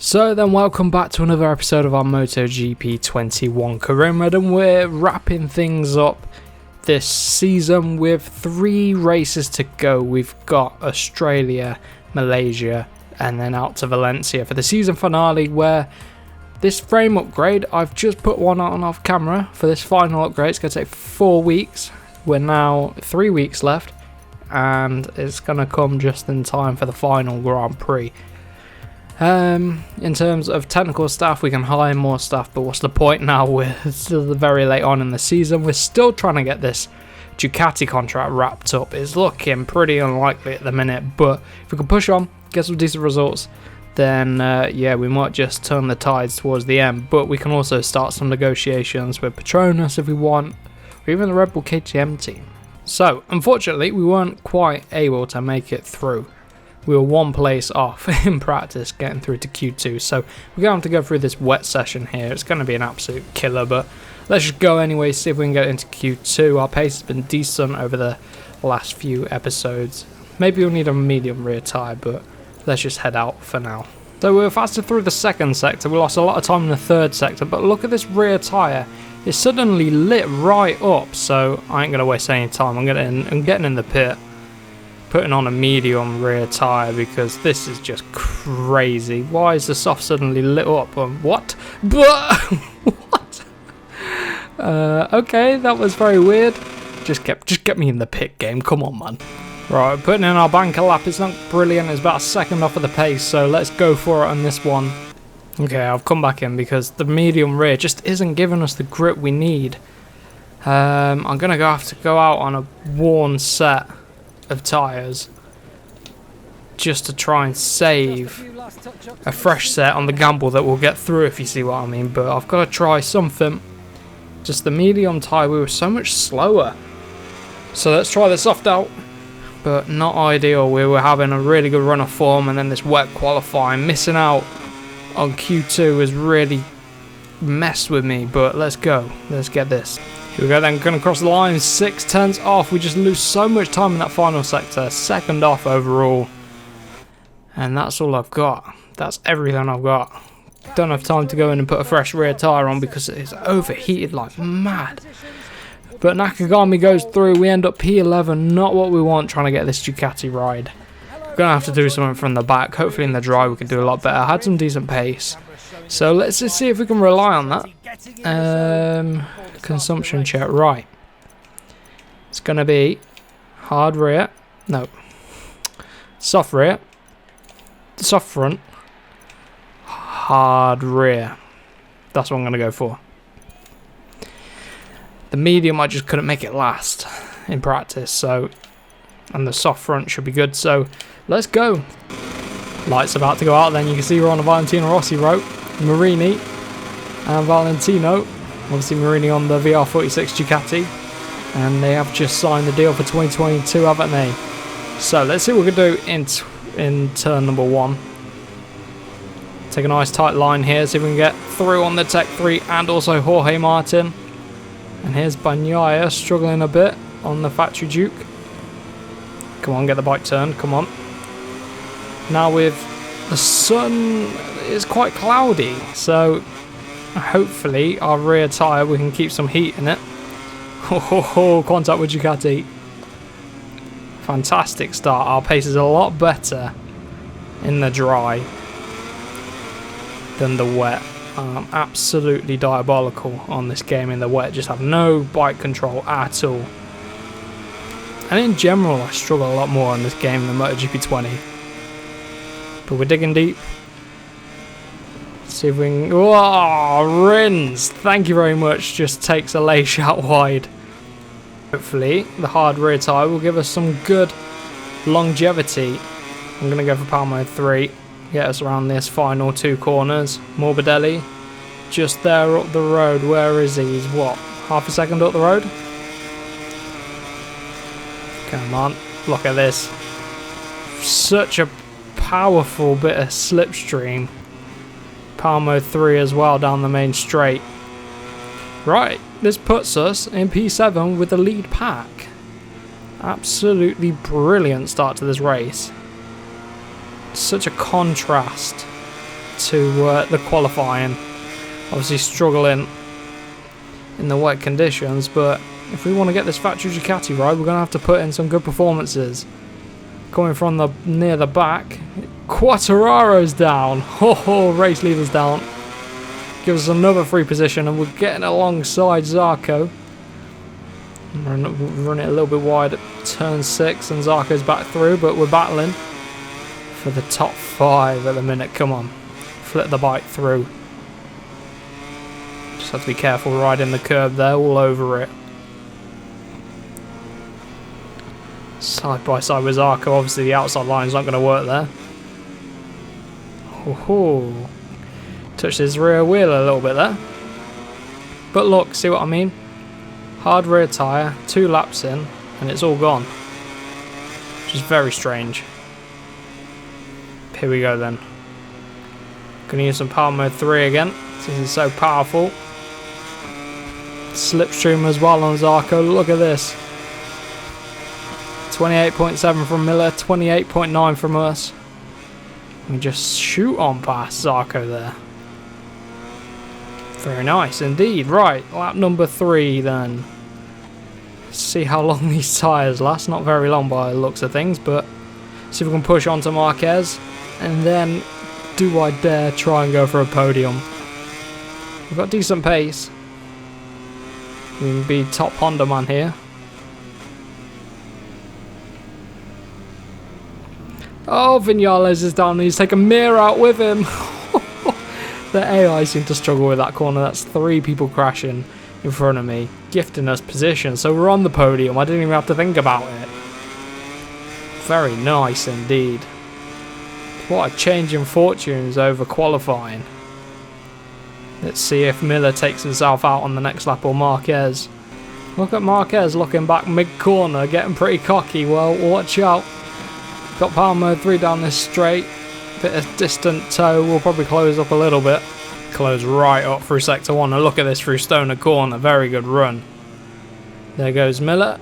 So then welcome back to another episode of our MotoGP 21 career mode, and we're wrapping things up this season with 3 races to go. We've got Australia, Malaysia and then out to Valencia for the season finale, where this frame upgrade, I've just put one on off camera for this final upgrade. It's going to take 4 weeks. We're now 3 weeks left and it's going to come just in time for the final Grand Prix. In terms of technical staff, we can hire more staff, but what's the point now? We're still very late on in the season. We're still trying to get this DUCATI contract wrapped up. It's looking pretty unlikely at the minute, but if we can push on, get some decent results, then yeah, we might just turn the tides towards the end. But we can also start some negotiations with Petronas if we want, or even the Red Bull KTM team. So unfortunately, we weren't quite able to make it through. We were 1 place off in practice getting through to Q2, so we're going to have to go through this wet session here. It's going to be an absolute killer, but let's just go anyway, see if we can get into Q2. Our pace has been decent over the last few episodes. Maybe we'll need a medium rear tyre, but let's just head out for now. So we were faster through the second sector. We lost a lot of time in the third sector, but look at this rear tyre. It suddenly lit right up, so I ain't going to waste any time. I'm getting in the pit, putting on a medium rear tyre, because this is just crazy. Why is the soft suddenly lit up? What? But what? Okay, that was very weird. Just get me in the pit game. Come on, man. Right, putting in our banker lap. It's not brilliant. It's about a second off of the pace, so let's go for it on this one. Okay, I've come back in because the medium rear just isn't giving us the grip we need. I'm gonna have to go out on a worn set of tyres just to try and save a fresh set on the gamble that we'll get through, if you see what I mean. But I've got to try something. Just the medium tyre, we were so much slower, so let's try the soft out, but not ideal. We were having a really good run of form, and then this wet qualifying, missing out on Q2 has really messed with me. But let's go, let's get this. Here we go then, going to cross the line, 6 tenths off. We just lose so much time in that final sector. Second off overall. And that's all I've got. That's everything I've got. Don't have time to go in and put a fresh rear tyre on because it's overheated like mad. But Nakagami goes through. We end up P11. Not what we want, trying to get this Ducati ride. We're going to have to do something from the back. Hopefully in the dry we can do a lot better. I had some decent pace. So let's just see if we can rely on that. Consumption check, right. It's going to be hard rear, no, soft rear, soft front, hard rear. That's what I'm going to go for. The medium, I just couldn't make it last in practice, so, and the soft front should be good, so let's go. Lights about to go out then. You can see we're on a Valentino Rossi rope. Marini and Valentino. Obviously Marini on the VR46 Ducati, and they have just signed the deal for 2022, haven't they? So let's see what we can do in turn number 1. Take a nice tight line here, see if we can get through on the Tech 3 and also Jorge Martin. And here's Bagnaia struggling a bit on the Factory Duke. Come on, get the bike turned, come on. Now with the sun, it's quite cloudy, so hopefully our rear tyre, we can keep some heat in it. Oh, contact with Ducati. Fantastic start. Our pace is a lot better in the dry than the wet. Absolutely diabolical on this game in the wet. Just have no bike control at all. And in general, I struggle a lot more on this game than MotoGP 20. But we're digging deep. See if we can. Whoa, Rins! Thank you very much. Just takes a lay shot wide. Hopefully, the hard rear tyre will give us some good longevity. I'm going to go for Palmo 3. Get us around this final 2 corners. Morbidelli, just there up the road. Where is he? He's what? Half a second up the road? Come on. Look at this. Such a powerful bit of slipstream. Palmo 3 as well down the main straight. Right, this puts us in P7 with the lead pack. Absolutely brilliant start to this race. Such a contrast to the qualifying. Obviously struggling in the wet conditions, but if we want to get this factory Ducati right, we're going to have to put in some good performances. Coming from the near the back, Quartararo's down. Oh, race leader's down. Gives us another free position, and we're getting alongside Zarco. Run it a little bit wide at turn 6, and Zarco's back through, but we're battling for the top 5 at the minute. Come on, flip the bike through. Just have to be careful riding the curb there, all over it. Side by side with Zarco, obviously the outside line's not going to work there. Oh, touched his rear wheel a little bit there. But look, see what I mean? Hard rear tyre, 2 laps in, and it's all gone. Which is very strange. Here we go then. Gonna use some power mode 3 again. This is so powerful. Slipstream as well on Zarco. Look at this. 28.7 from Miller, 28.9 from us. We just shoot on past Zarco there. Very nice indeed. Right, lap number 3 then. Let's see how long these tyres last. Not very long by the looks of things, but see if we can push on to Marquez. And then, do I dare try and go for a podium? We've got decent pace. We can be top Honda man here. Oh, Vinales is down. He's taking Mir out with him. The AI seem to struggle with that corner. That's 3 people crashing in front of me, gifting us position. So we're on the podium. I didn't even have to think about it. Very nice indeed. What a change in fortunes over qualifying. Let's see if Miller takes himself out on the next lap or Marquez. Look at Marquez looking back mid-corner, getting pretty cocky. Well, watch out. Got power mode 3 down this straight. Bit of distant toe. We'll probably close up a little bit. Close right up through sector 1. And look at this through Stoner corner. Very good run. There goes Miller.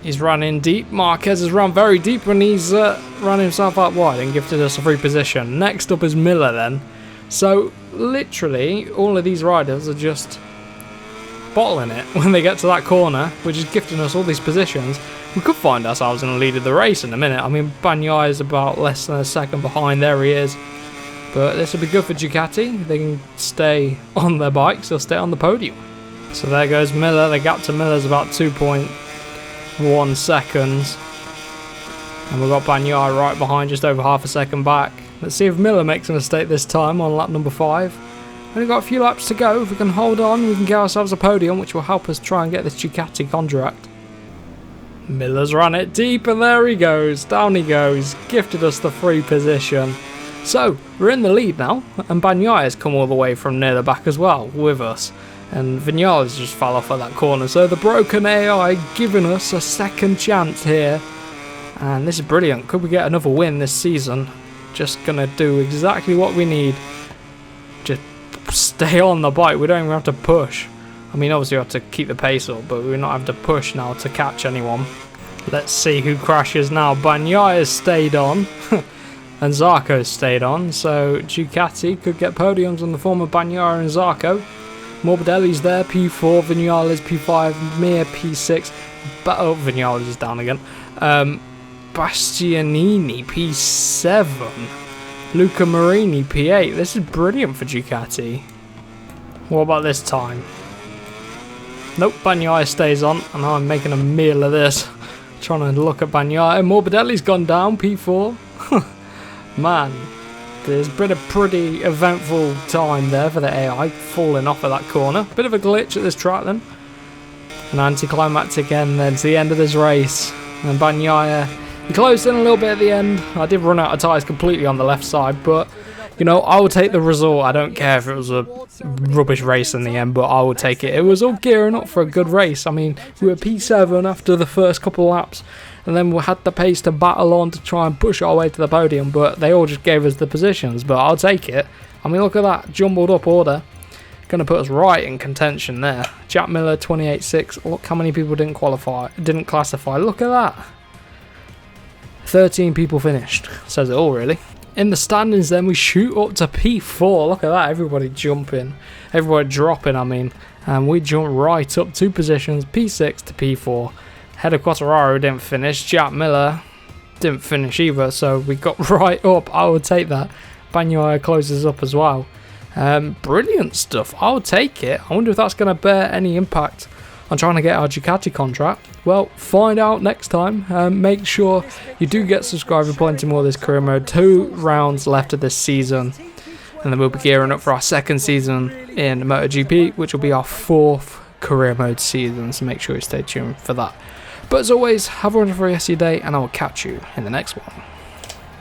He's run in deep. Marquez has run very deep, and he's run himself out wide and gifted us a free position. Next up is Miller then. So literally all of these riders are just bottling it when they get to that corner, which is gifting us all these positions. We could find ourselves in the lead of the race in a minute. I mean, Bagnaia is about less than a second behind. There he is. But this will be good for Ducati. They can stay on their bikes. They'll stay on the podium. So there goes Miller. The gap to Miller is about 2.1 seconds. And we've got Bagnaia right behind, just over half a second back. Let's see if Miller makes a mistake this time on lap number 5. Only got a few laps to go. If we can hold on, we can get ourselves a podium, which will help us try and get this Ducati contract. Miller's run it deep, and there he goes. Down he goes. Gifted us the free position. So, we're in the lead now, and Bagnaia has come all the way from near the back as well with us. And Vinales just fell off at that corner. So the broken AI giving us a second chance here. And this is brilliant. Could we get another win this season? Just going to do exactly what we need. Just stay on the bike. We don't even have to push. I mean, obviously we have to keep the pace up, but we're not having to push now to catch anyone. Let's see who crashes now. Bagnaia has stayed on, and Zarco's stayed on, so Ducati could get podiums in the form of Bagnaia and Zarco. Morbidelli's there, P4, Vinales P5, Mir P6, oh, Vinales is down again. Bastianini P7, Luca Marini P8. This is brilliant for Ducati. What about this time? Nope, Bagnaia stays on, and I'm making a meal of this. Trying to look at Bagnaia. Morbidelli's gone down, P4. Man, there's been a pretty eventful time there for the AI, falling off at that corner. Bit of a glitch at this track then. An anticlimactic end then to the end of this race. And Bagnaia, he closed in a little bit at the end. I did run out of tyres completely on the left side, but you know, I will take the result. I don't care if it was a rubbish race in the end, but I will take it. It was all gearing up for a good race. I mean, we were P7 after the first couple of laps, and then we had the pace to battle on to try and push our way to the podium, but they all just gave us the positions, but I'll take it. I mean, look at that jumbled up order. Going to put us right in contention there. Jack Miller, 28.6. Look how many people didn't classify. Look at that. 13 people finished. Says it all, really. in the standings then, we shoot up to P4. Look at that, everybody jumping. Everybody dropping, I mean. And we jump right up 2 positions, P6 to P4. Head of Quartararo didn't finish. Jack Miller didn't finish either, so we got right up. I would take that. Bagnaia closes up as well. Brilliant stuff. I'll take it. I wonder if that's going to bear any impact on trying to get our Ducati contract. Well, find out next time. Make sure you do get subscribed for plenty more of this career mode. 2 rounds left of this season, and then we'll be gearing up for our 2nd season in MotoGP, which will be our 4th career mode season, so make sure you stay tuned for that. But as always, have a wonderful rest of your day, and I will catch you in the next one.